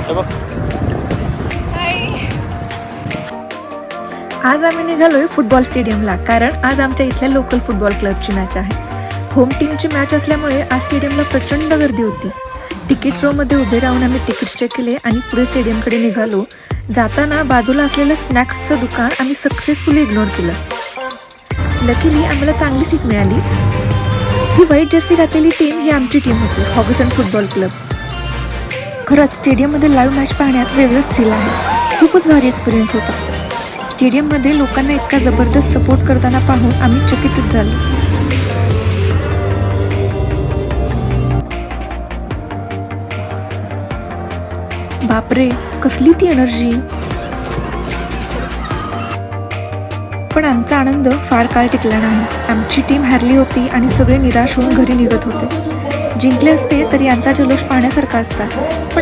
हे बघ. आज आम्ही निघालोय फुटबॉल स्टेडियमला, कारण आज आमच्या इथल्या लोकल फुटबॉल क्लबची मॅच आहे. होम टीमची मॅच असल्यामुळे आज स्टेडियमला प्रचंड गर्दी होती. तिकीट रो मध्ये उभे राहून आम्ही तिकीट्स चेक केले आणि पुढे स्टेडियमकडे निघालो. जाताना बाजूला असलेलं स्नॅक्सचं दुकान आम्ही सक्सेसफुली इग्नोर केलं. लकीली आम्हाला चांगली सीट मिळाली. ही व्हाईट जर्सी घातलेली टीम ही आमची टीम होती, हॉगसन फुटबॉल क्लब. खरंच स्टेडियममध्ये लाईव्ह मॅच पाहण्यात वेगळंच थ्रिल आहे. खूपच भारी एक्सपिरियन्स होता. स्टेडियममध्ये लोकांना इतका जबरदस्त सपोर्ट करताना पाहून आम्ही चकितच झालो. बापरे, कसली ती एनर्जी. पण आमचा आनंद फार काळ टिकला नाही. आमची टीम हारली होती आणि सगळे निराश होऊन घरी निघत होते. जिंकले असते तरी यांचा जल्लोष पाहण्यासारखा असता, पण